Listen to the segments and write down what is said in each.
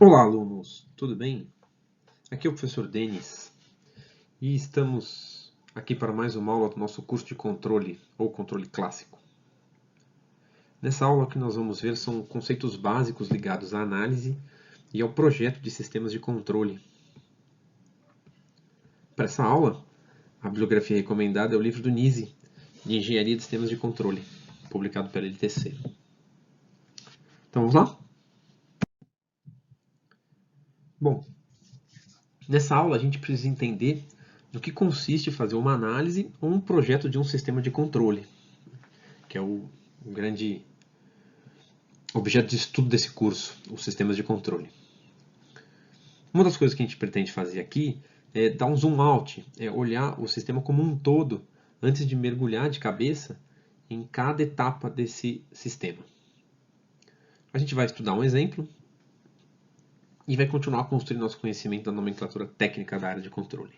Olá, alunos! Tudo bem? Aqui é o professor Denis e estamos aqui para mais uma aula do nosso curso de controle ou controle clássico. Nessa aula, o que nós vamos ver são conceitos básicos ligados à análise e ao projeto de sistemas de controle. Para essa aula, a bibliografia recomendada é o livro do Nisi, de Engenharia de Sistemas de Controle, publicado pela LTC. Então, vamos lá? Bom, nessa aula a gente precisa entender no que consiste fazer uma análise ou um projeto de um sistema de controle, que é o grande objeto de estudo desse curso, os sistemas de controle. Uma das coisas que a gente pretende fazer aqui é dar um zoom out, é olhar o sistema como um todo antes de mergulhar de cabeça em cada etapa desse sistema. A gente vai estudar um exemplo e vai continuar construindo nosso conhecimento da nomenclatura técnica da área de controle.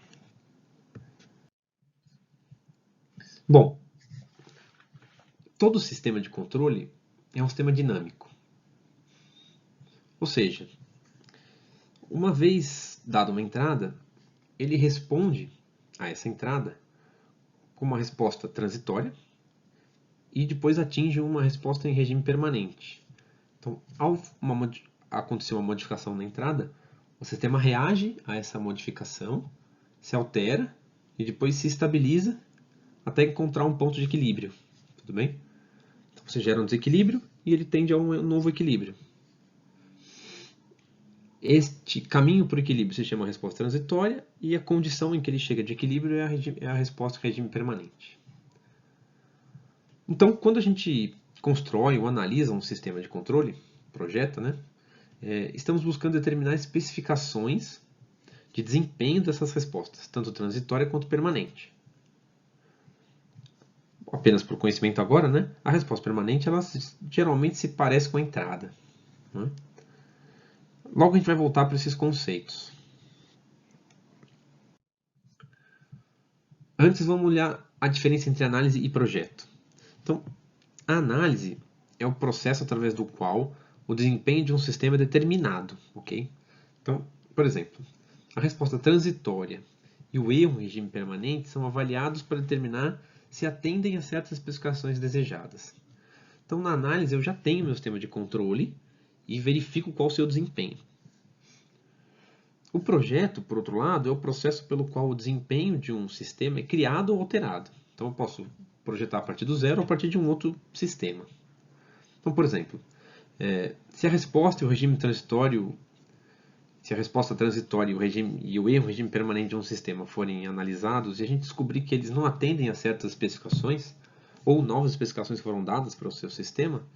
Bom, todo sistema de controle é um sistema dinâmico. Ou seja, uma vez dada uma entrada, ele responde a essa entrada com uma resposta transitória e depois atinge uma resposta em regime permanente. Então, ao acontecer uma modificação na entrada, o sistema reage a essa modificação, se altera e depois se estabiliza até encontrar um ponto de equilíbrio. Tudo bem? Então, você gera um desequilíbrio e ele tende a um novo equilíbrio. Este caminho para o equilíbrio se chama resposta transitória e a condição em que ele chega de equilíbrio é a resposta em regime permanente. Então, quando a gente constrói ou analisa um sistema de controle, projeta, né, estamos buscando determinar especificações de desempenho dessas respostas, tanto transitória quanto permanente. Apenas por conhecimento agora, né, a resposta permanente ela geralmente se parece com a entrada. Né? Logo a gente vai voltar para esses conceitos. Antes vamos olhar a diferença entre análise e projeto. Então, a análise é o processo através do qual o desempenho de um sistema é determinado, ok? Então, por exemplo, a resposta transitória e o erro em regime permanente são avaliados para determinar se atendem a certas especificações desejadas. Então, na análise, eu já tenho meu sistema de controle e verifico qual o seu desempenho. O projeto, por outro lado, é o processo pelo qual o desempenho de um sistema é criado ou alterado. Então, eu posso projetar a partir do zero ou a partir de um outro sistema. Então, por exemplo, se a resposta e o regime transitório, se a resposta transitória e o erro, regime permanente de um sistema forem analisados e a gente descobrir que eles não atendem a certas especificações ou novas especificações que foram dadas para o seu sistema,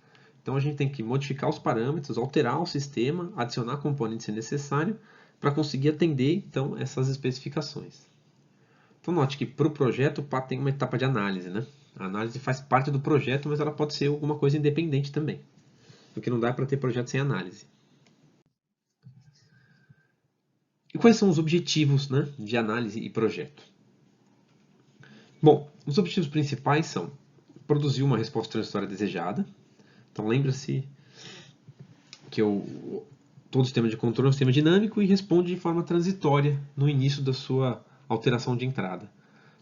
então a gente tem que modificar os parâmetros, alterar o sistema, adicionar componentes se necessário para conseguir atender então essas especificações. Então note que para o projeto tem uma etapa de análise, né? A análise faz parte do projeto, mas ela pode ser alguma coisa independente também. Porque não dá para ter projeto sem análise. E quais são os objetivos, né, de análise e projeto? Bom, os objetivos principais são produzir uma resposta transitória desejada. Então lembra-se que todo sistema de controle é um sistema dinâmico e responde de forma transitória no início da sua alteração de entrada.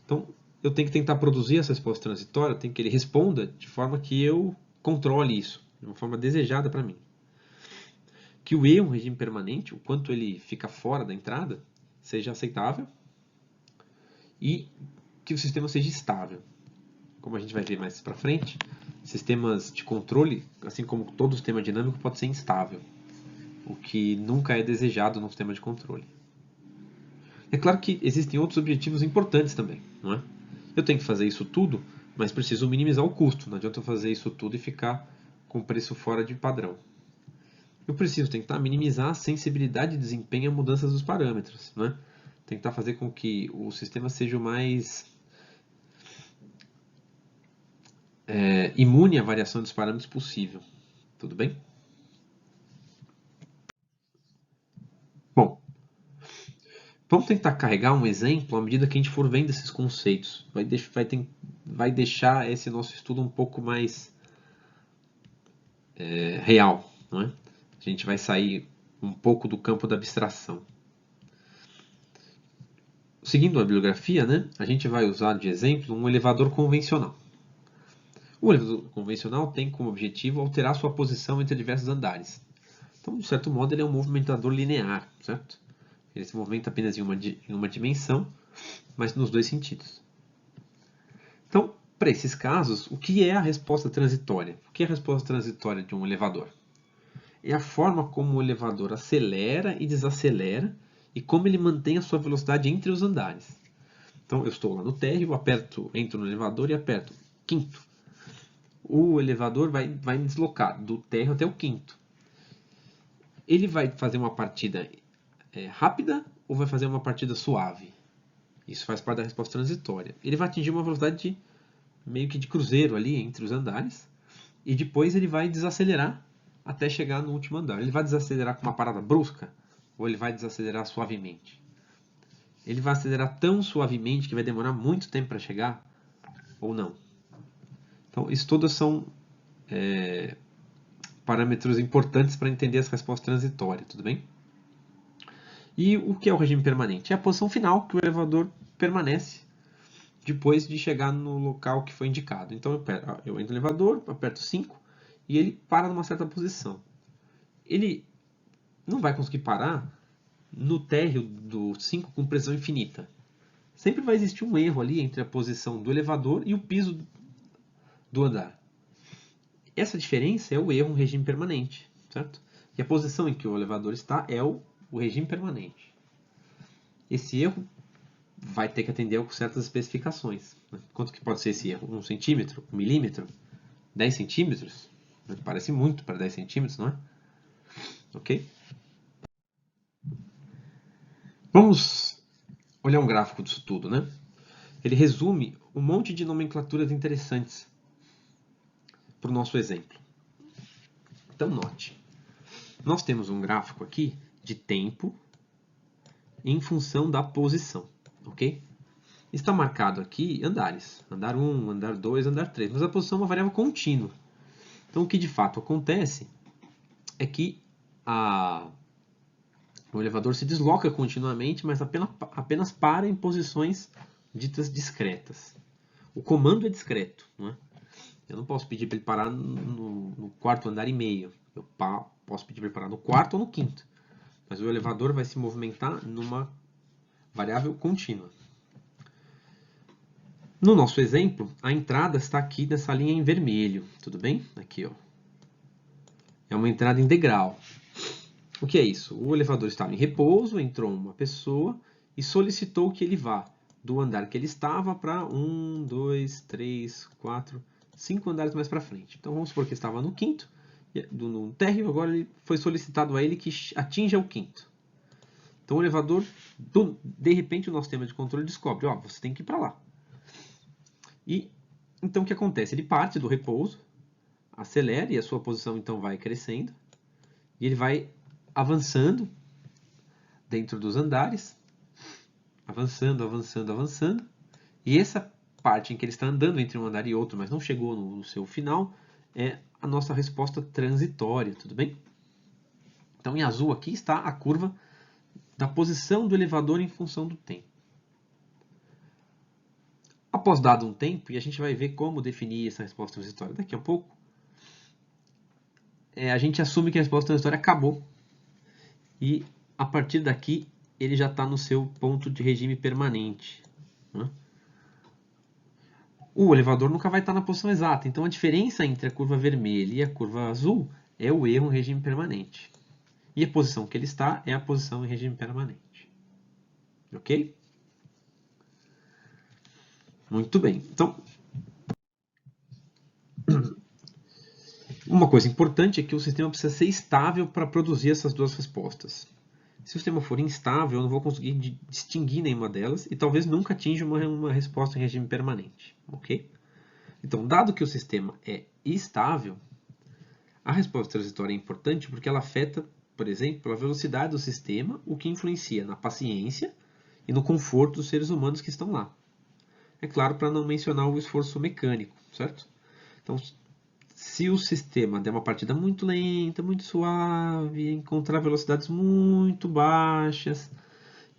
Então eu tenho que tentar produzir essa resposta transitória, tenho que ele responda de forma que eu controle isso, de uma forma desejada para mim. Que o erro, um regime permanente, o quanto ele fica fora da entrada, seja aceitável e que o sistema seja estável. Como a gente vai ver mais para frente, sistemas de controle, assim como todo sistema dinâmico, pode ser instável, o que nunca é desejado num sistema de controle. É claro que existem outros objetivos importantes também, não é? Eu tenho que fazer isso tudo, mas preciso minimizar o custo. Não adianta eu fazer isso tudo e ficar com preço fora de padrão. Eu preciso tentar minimizar a sensibilidade de desempenho a mudanças dos parâmetros, né? Tentar fazer com que o sistema seja o mais imune à variação dos parâmetros possível. Tudo bem? Bom, vamos tentar carregar um exemplo à medida que a gente for vendo esses conceitos. Vai deixar esse nosso estudo um pouco mais real, não é? A gente vai sair um pouco do campo da abstração. Seguindo a bibliografia, né, a gente vai usar de exemplo um elevador convencional. O elevador convencional tem como objetivo alterar sua posição entre diversos andares. Então, de certo modo, ele é um movimentador linear, certo? Ele se movimenta apenas em uma dimensão, mas nos dois sentidos. Então, para esses casos, o que é a resposta transitória? O que é a resposta transitória de um elevador? É a forma como o elevador acelera e desacelera e como ele mantém a sua velocidade entre os andares. Então, eu estou lá no térreo, entro no elevador e aperto quinto. O elevador vai me deslocar do térreo até o quinto. Ele vai fazer uma partida rápida ou vai fazer uma partida suave? Isso faz parte da resposta transitória. Ele vai atingir uma velocidade meio que de cruzeiro ali entre os andares e depois ele vai desacelerar até chegar no último andar. Ele vai desacelerar com uma parada brusca ou ele vai desacelerar suavemente? Ele vai acelerar tão suavemente que vai demorar muito tempo para chegar ou não? Então, isso todos são parâmetros importantes para entender essa resposta transitória, tudo bem? E o que é o regime permanente? É a posição final que o elevador permanece depois de chegar no local que foi indicado. Então eu entro no elevador, aperto 5 e ele para numa certa posição. Ele não vai conseguir parar no térreo do 5 com pressão infinita. Sempre vai existir um erro ali entre a posição do elevador e o piso do andar. Essa diferença é o erro no regime permanente, certo? E a posição em que o elevador está é o regime permanente. Esse erro vai ter que atender a certas especificações. Quanto que pode ser esse erro? 1 centímetro? 1 milímetro? 10 centímetros? Parece muito para 10 centímetros, não é? Ok? Vamos olhar um gráfico disso tudo, né? Ele resume um monte de nomenclaturas interessantes para o nosso exemplo. Então, note. Nós temos um gráfico aqui de tempo em função da posição, ok? Está marcado aqui andares. Andar 1, andar 2, andar 3. Mas a posição é uma variável contínua. Então, o que de fato acontece é que o elevador se desloca continuamente, mas apenas para em posições ditas discretas. O comando é discreto, não é? Eu não posso pedir para ele parar no quarto andar e meio. Eu posso pedir para ele parar no quarto ou no quinto. Mas o elevador vai se movimentar numa variável contínua. No nosso exemplo, a entrada está aqui nessa linha em vermelho, tudo bem? Aqui, ó. É uma entrada em degrau. O que é isso? O elevador estava em repouso, entrou uma pessoa e solicitou que ele vá do andar que ele estava para 1, 2, 3, 4, 5 andares mais para frente. Então vamos supor que estava no quinto, no térreo, agora ele foi solicitado a ele que atinja o quinto. Então o elevador, de repente o nosso sistema de controle descobre, ó, você tem que ir para lá. E então o que acontece? Ele parte do repouso, acelera e a sua posição então vai crescendo e ele vai avançando dentro dos andares, avançando, avançando, avançando. E essa parte em que ele está andando entre um andar e outro, mas não chegou no seu final, é a nossa resposta transitória, tudo bem? Então, em azul aqui está a curva da posição do elevador em função do tempo. Após dado um tempo, e a gente vai ver como definir essa resposta transitória daqui a pouco, a gente assume que a resposta transitória acabou. E a partir daqui, ele já está no seu ponto de regime permanente, né? O elevador nunca vai estar na posição exata, então a diferença entre a curva vermelha e a curva azul é o erro em regime permanente. E a posição que ele está é a posição em regime permanente. Ok? Muito bem. Então, uma coisa importante é que o sistema precisa ser estável para produzir essas duas respostas. Se o sistema for instável, eu não vou conseguir distinguir nenhuma delas e talvez nunca atinja uma resposta em regime permanente. Ok? Então, dado que o sistema é estável, a resposta transitória é importante porque ela afeta, por exemplo, a velocidade do sistema, o que influencia na paciência e no conforto dos seres humanos que estão lá. É claro, para não mencionar o esforço mecânico, certo? Então, se o sistema der uma partida muito lenta, muito suave, encontrar velocidades muito baixas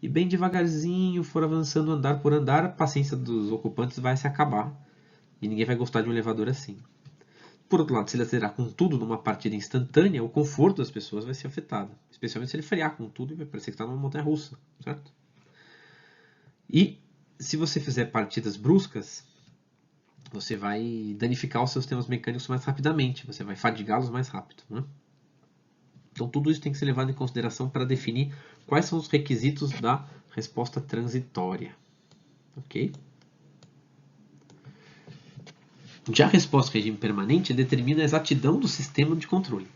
e bem devagarzinho for avançando andar por andar, a paciência dos ocupantes vai se acabar e ninguém vai gostar de um elevador assim. Por outro lado, se ele acelerar com tudo numa partida instantânea, o conforto das pessoas vai ser afetado. Especialmente se ele frear com tudo e vai parecer que está numa montanha russa, certo? E se você fizer partidas bruscas, você vai danificar os seus sistemas mecânicos mais rapidamente, você vai fadigá-los mais rápido. Né? Então tudo isso tem que ser levado em consideração para definir quais são os requisitos da resposta transitória. Ok? Já a resposta regime permanente determina a exatidão do sistema de controle.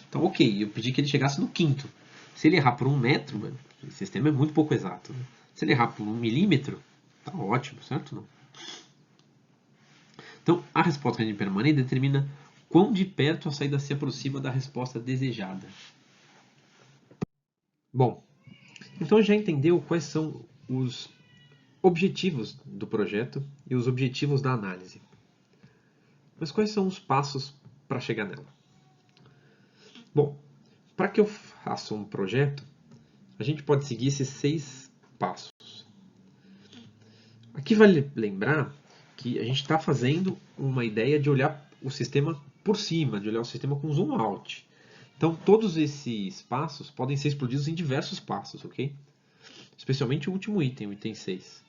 Então, ok, eu pedi que ele chegasse no quinto. Se ele errar por 1 metro, mano, o sistema é muito pouco exato. Né? Se ele errar por 1 milímetro, tá ótimo, certo? Não? Então, a resposta regime permanente determina quão de perto a saída se aproxima da resposta desejada. Bom, então já entendeu quais são os objetivos do projeto e os objetivos da análise. Mas quais são os passos para chegar nela? Bom, para que eu faça um projeto, a gente pode seguir esses 6 passos. Aqui vale lembrar que a gente está fazendo uma ideia de olhar o sistema por cima, de olhar o sistema com zoom out. Então, todos esses passos podem ser explodidos em diversos passos, ok? Especialmente o último item, o item 6.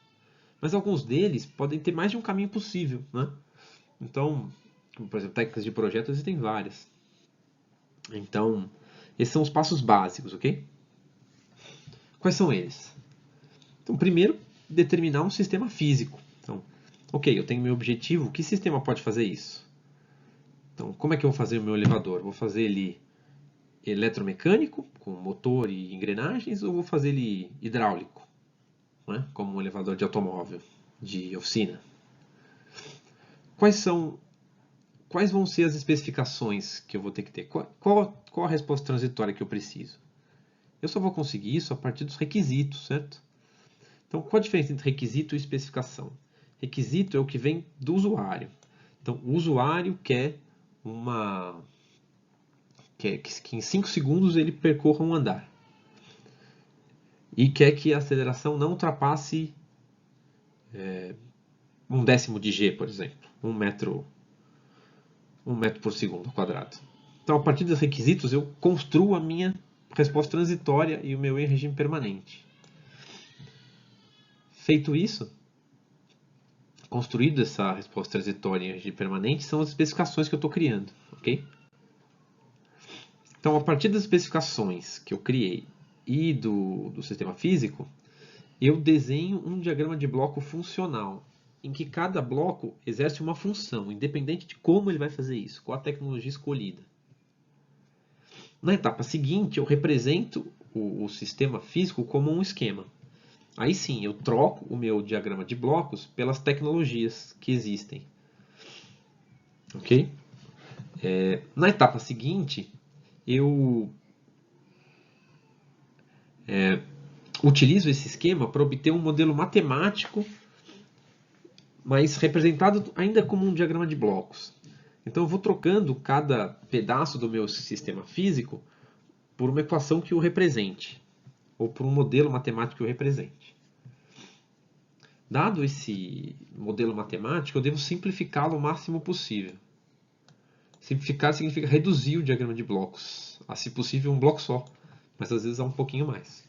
Mas alguns deles podem ter mais de um caminho possível, né? Então, por exemplo, técnicas de projeto existem várias. Então, esses são os passos básicos, ok? Quais são eles? Então, primeiro, determinar um sistema físico. Então, ok, eu tenho meu objetivo, que sistema pode fazer isso? Então, como é que eu vou fazer o meu elevador? Vou fazer ele eletromecânico, com motor e engrenagens, ou vou fazer ele hidráulico, né? Como um elevador de automóvel, de oficina? Quais vão ser as especificações que eu vou ter que ter? Qual a resposta transitória que eu preciso? Eu só vou conseguir isso a partir dos requisitos, certo? Então, qual a diferença entre requisito e especificação? Requisito é o que vem do usuário. Então, o usuário quer que em 5 segundos ele percorra um andar. E quer que a aceleração não ultrapasse 1/10 de g, por exemplo. 1 metro por segundo quadrado. Então, a partir dos requisitos, eu construo a minha resposta transitória e o meu regime permanente. Feito isso, construído essa resposta transitória e regime permanente, são as especificações que eu estou criando. Ok? Então, a partir das especificações que eu criei e do sistema físico, eu desenho um diagrama de bloco funcional, em que cada bloco exerce uma função, independente de como ele vai fazer isso, qual a tecnologia escolhida. Na etapa seguinte, eu represento o sistema físico como um esquema. Aí sim, eu troco o meu diagrama de blocos pelas tecnologias que existem. Ok? Na etapa seguinte, eu utilizo esse esquema para obter um modelo matemático, mas representado ainda como um diagrama de blocos. Então eu vou trocando cada pedaço do meu sistema físico por uma equação que o represente, ou por um modelo matemático que o represente. Dado esse modelo matemático, eu devo simplificá-lo o máximo possível. Simplificar significa reduzir o diagrama de blocos, a se possível um bloco só, mas às vezes há um pouquinho mais.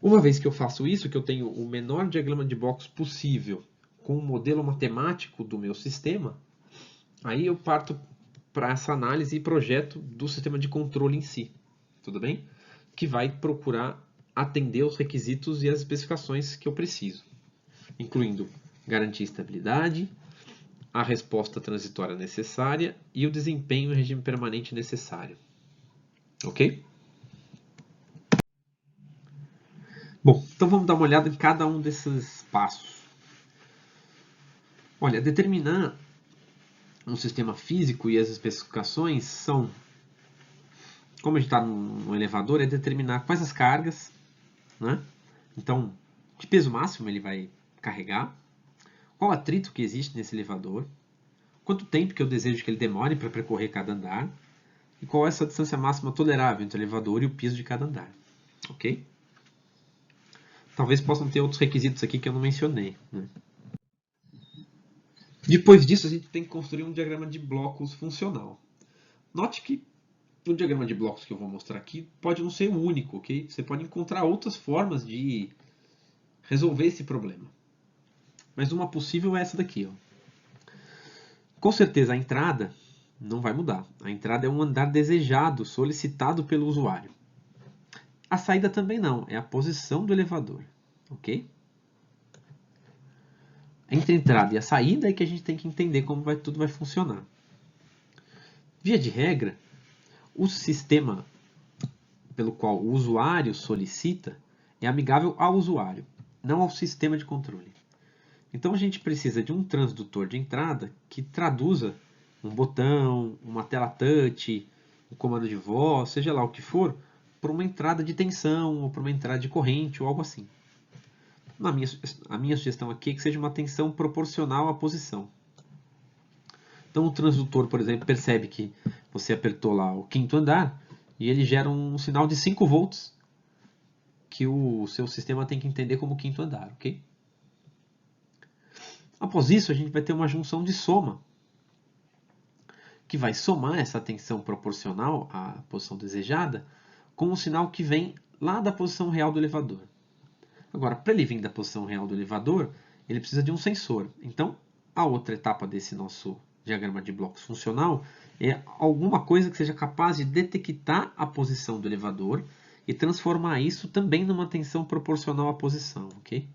Uma vez que eu faço isso, que eu tenho o menor diagrama de blocos possível com o modelo matemático do meu sistema, aí eu parto para essa análise e projeto do sistema de controle em si, tudo bem? Que vai procurar atender os requisitos e as especificações que eu preciso, incluindo garantir estabilidade, a resposta transitória necessária e o desempenho em regime permanente necessário. Ok? Bom, então vamos dar uma olhada em cada um desses passos. Olha, determinar um sistema físico e as especificações são, como a gente está num elevador, é determinar quais as cargas, né? Então, que peso máximo ele vai carregar, qual atrito que existe nesse elevador, quanto tempo que eu desejo que ele demore para percorrer cada andar e qual é essa distância máxima tolerável entre o elevador e o piso de cada andar. Ok? Talvez possam ter outros requisitos aqui que eu não mencionei, né? Depois disso, a gente tem que construir um diagrama de blocos funcional. Note que o diagrama de blocos que eu vou mostrar aqui pode não ser o único, ok? Você pode encontrar outras formas de resolver esse problema. Mas uma possível é essa daqui, ó. Com certeza a entrada não vai mudar. A entrada é um andar desejado, solicitado pelo usuário. A saída também não, é a posição do elevador, ok? Entre a entrada e a saída é que a gente tem que entender como tudo vai funcionar. Via de regra, o sistema pelo qual o usuário solicita é amigável ao usuário, não ao sistema de controle. Então a gente precisa de um transdutor de entrada que traduza um botão, uma tela touch, um comando de voz, seja lá o que for, para uma entrada de tensão ou para uma entrada de corrente ou algo assim. A minha sugestão aqui é que seja uma tensão proporcional à posição. Então o transdutor, por exemplo, percebe que você apertou lá o quinto andar e ele gera um sinal de 5 volts que o seu sistema tem que entender como quinto andar, ok? Após isso, a gente vai ter uma junção de soma, que vai somar essa tensão proporcional à posição desejada com um sinal que vem lá da posição real do elevador. Agora, para ele vir da posição real do elevador, ele precisa de um sensor. Então, a outra etapa desse nosso diagrama de blocos funcional é alguma coisa que seja capaz de detectar a posição do elevador e transformar isso também numa tensão proporcional à posição, ok?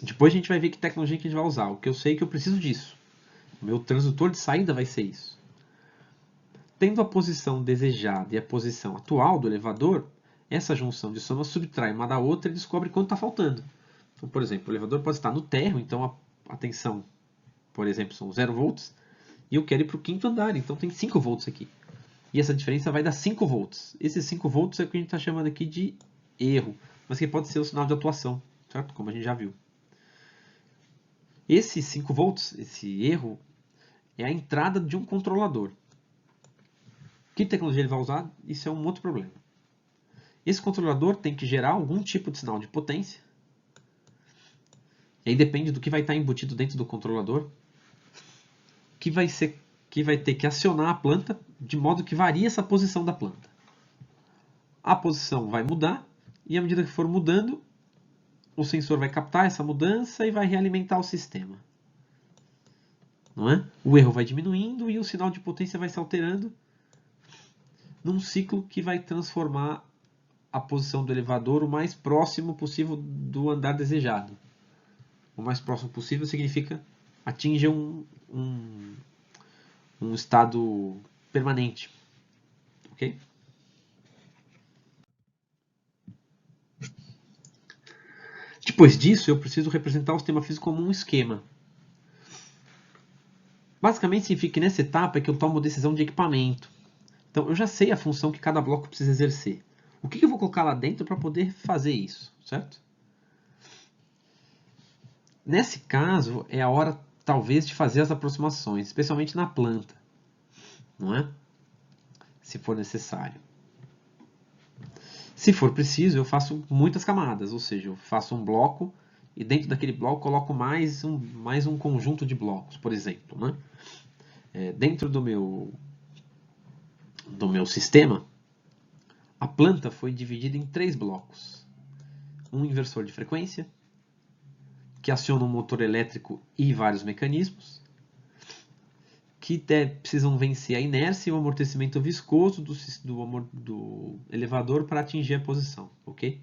Depois a gente vai ver que tecnologia que a gente vai usar. O que eu sei é que eu preciso disso. O meu transdutor de saída vai ser isso. Tendo a posição desejada e a posição atual do elevador, essa junção de soma subtrai uma da outra e descobre quanto está faltando. Então, por exemplo, o elevador pode estar no térreo, então a tensão, por exemplo, são 0 volts, e eu quero ir para o quinto andar, então tem 5 volts aqui. E essa diferença vai dar 5 volts. Esses 5 volts é o que a gente está chamando aqui de erro, mas que pode ser o sinal de atuação, certo? Como a gente já viu. Esses 5 volts, esse erro, é a entrada de um controlador. Que tecnologia ele vai usar? Isso é um outro problema. Esse controlador tem que gerar algum tipo de sinal de potência. E aí depende do que vai estar embutido dentro do controlador, que vai ter que acionar a planta de modo que varie essa posição da planta. A posição vai mudar e à medida que for mudando, o sensor vai captar essa mudança e vai realimentar o sistema. Não é? O erro vai diminuindo e o sinal de potência vai se alterando num ciclo que vai transformar a posição do elevador o mais próximo possível do andar desejado. O mais próximo possível significa atinja um estado permanente. Ok? Depois disso, eu preciso representar o sistema físico como um esquema. Basicamente, significa que nessa etapa é que eu tomo decisão de equipamento. Então, eu já sei a função que cada bloco precisa exercer. O que eu vou colocar lá dentro para poder fazer isso, certo? Nesse caso, é a hora, talvez, de fazer as aproximações, especialmente na planta, não é? Se for necessário. Se for preciso, eu faço muitas camadas, ou seja, eu faço um bloco e dentro daquele bloco coloco mais um conjunto de blocos, por exemplo, né? Dentro do meu sistema, a planta foi dividida em 3 blocos. Um inversor de frequência, que aciona um motor elétrico e vários mecanismos, que precisam vencer a inércia e o amortecimento viscoso do elevador para atingir a posição, ok?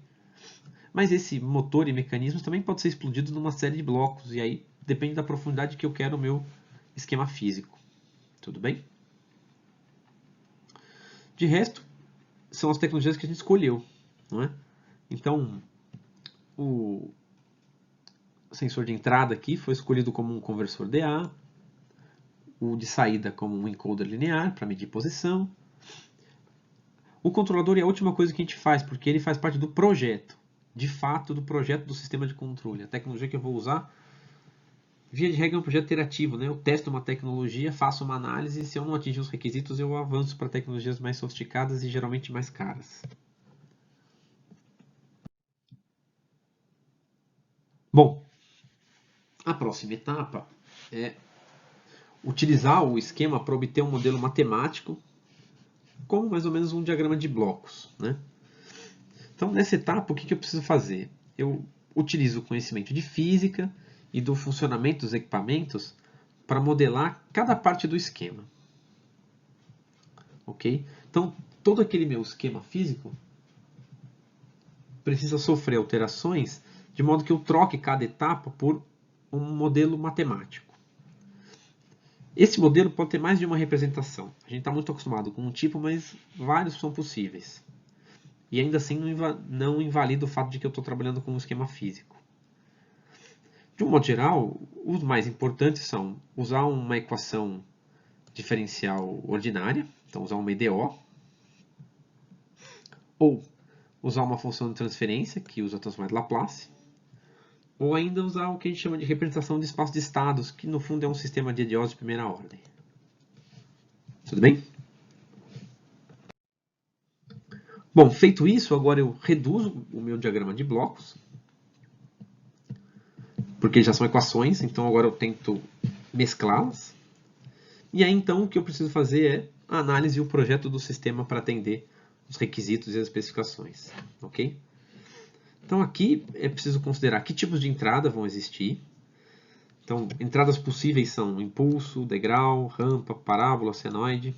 Mas esse motor e mecanismos também pode ser explodido numa série de blocos, e aí depende da profundidade que eu quero o meu esquema físico. Tudo bem? De resto, são as tecnologias que a gente escolheu, não é? Então, o sensor de entrada aqui foi escolhido como um conversor DA, o de saída como um encoder linear para medir posição. O controlador é a última coisa que a gente faz, porque ele faz parte do projeto, de fato, do projeto do sistema de controle. A tecnologia que eu vou usar via de regra, é um projeto iterativo, né? Eu testo uma tecnologia, faço uma análise, e se eu não atingir os requisitos, eu avanço para tecnologias mais sofisticadas e geralmente mais caras. Bom, a próxima etapa é utilizar o esquema para obter um modelo matemático, como mais ou menos um diagrama de blocos, né? Então, nessa etapa, o que eu preciso fazer? Eu utilizo o conhecimento de física e do funcionamento dos equipamentos para modelar cada parte do esquema. Ok? Então, todo aquele meu esquema físico precisa sofrer alterações de modo que eu troque cada etapa por um modelo matemático. Esse modelo pode ter mais de uma representação. A gente está muito acostumado com um tipo, mas vários são possíveis. E ainda assim não invalida o fato de que eu estou trabalhando com um esquema físico. De um modo geral, os mais importantes são usar uma equação diferencial ordinária, então usar uma EDO, ou usar uma função de transferência, que usa a transformada de Laplace, ou ainda usar o que a gente chama de representação de espaço de estados, que no fundo é um sistema de EDOs de primeira ordem. Tudo bem? Bom, feito isso, agora eu reduzo o meu diagrama de blocos, porque já são equações, então agora eu tento mesclá-las. E aí então o que eu preciso fazer é a análise e o projeto do sistema para atender os requisitos e as especificações. Ok? Então aqui é preciso considerar que tipos de entrada vão existir. Então, entradas possíveis são impulso, degrau, rampa, parábola, senoide.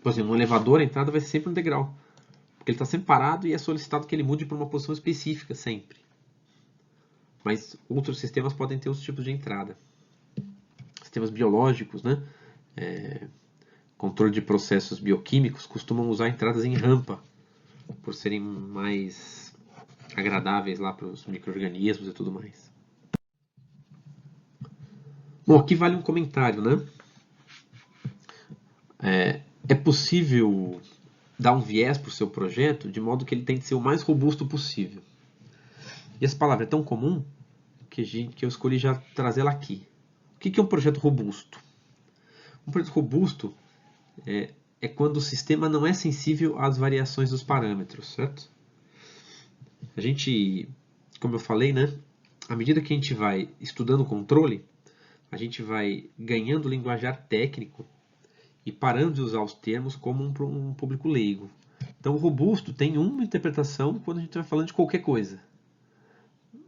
Por exemplo, no elevador a entrada vai ser sempre um degrau, porque ele está sempre parado e é solicitado que ele mude para uma posição específica sempre. Mas outros sistemas podem ter os tipos de entrada. Sistemas biológicos, né? Controle de processos bioquímicos costumam usar entradas em rampa, por serem mais agradáveis lá para os micro-organismos e tudo mais. Bom, aqui vale um comentário, né? É possível dar um viés para o seu projeto de modo que ele tente ser o mais robusto possível. E essa palavra é tão comum que eu escolhi já trazê-la aqui. O que é um projeto robusto? Um projeto robusto é quando o sistema não é sensível às variações dos parâmetros, certo? A gente, como eu falei, né? À medida que a gente vai estudando o controle, a gente vai ganhando linguajar técnico e parando de usar os termos como um público leigo. Então, o robusto tem uma interpretação quando a gente vai falando de qualquer coisa.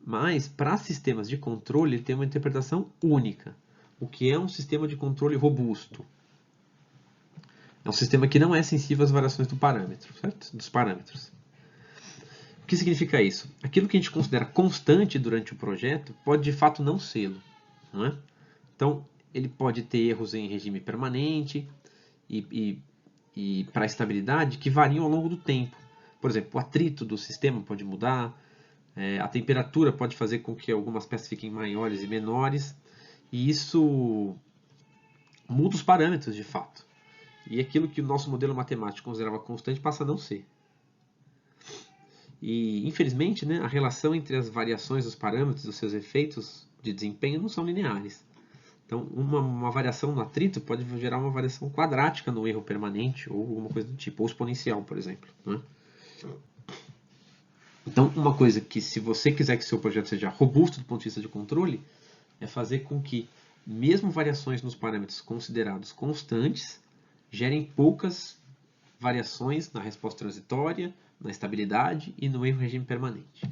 Mas, para sistemas de controle, ele tem uma interpretação única. O que é um sistema de controle robusto? É um sistema que não é sensível às variações do parâmetro, certo? Dos parâmetros. O que significa isso? Aquilo que a gente considera constante durante o projeto pode de fato não sê-lo. Não é? Então, ele pode ter erros em regime permanente e para a estabilidade que variam ao longo do tempo. Por exemplo, o atrito do sistema pode mudar, a temperatura pode fazer com que algumas peças fiquem maiores e menores, e isso muda os parâmetros de fato. E aquilo que o nosso modelo matemático considerava constante passa a não ser. E, infelizmente, né, a relação entre as variações dos parâmetros e os seus efeitos de desempenho não são lineares. Então, uma variação no atrito pode gerar uma variação quadrática no erro permanente, ou alguma coisa do tipo, ou exponencial, por exemplo. Né? Então, uma coisa que, se você quiser que seu projeto seja robusto do ponto de vista de controle, é fazer com que, mesmo variações nos parâmetros considerados constantes, gerem poucas variações na resposta transitória, na estabilidade e no erro regime permanente.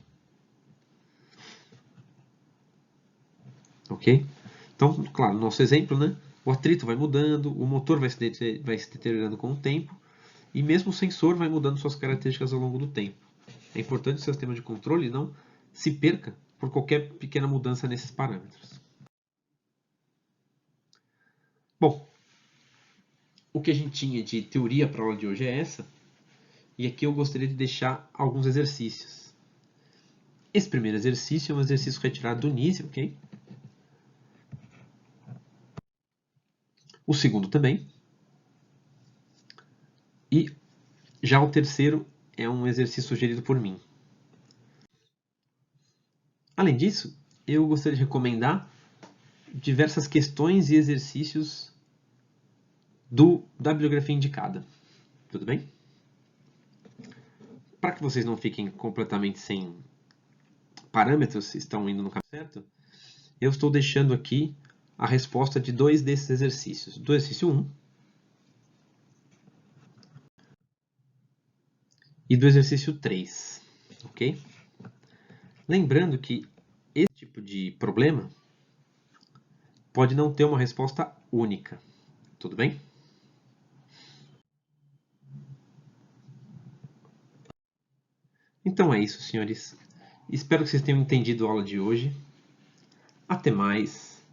Ok? Então, claro, no nosso exemplo, né, o atrito vai mudando, o motor vai se deteriorando com o tempo, e mesmo o sensor vai mudando suas características ao longo do tempo. É importante que o sistema de controle não se perca por qualquer pequena mudança nesses parâmetros. Bom, o que a gente tinha de teoria para a aula de hoje é essa, e aqui eu gostaria de deixar alguns exercícios. Esse primeiro exercício é um exercício retirado do NISE, ok? O segundo também. E já o terceiro é um exercício sugerido por mim. Além disso, eu gostaria de recomendar diversas questões e exercícios da bibliografia indicada. Tudo bem? Para que vocês não fiquem completamente sem parâmetros, se estão indo no caminho certo, eu estou deixando aqui a resposta de 2 desses exercícios. Do exercício 1 e do exercício 3. Ok? Lembrando que esse tipo de problema pode não ter uma resposta única. Tudo bem? Então é isso, senhores. Espero que vocês tenham entendido a aula de hoje. Até mais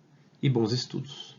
e bons estudos.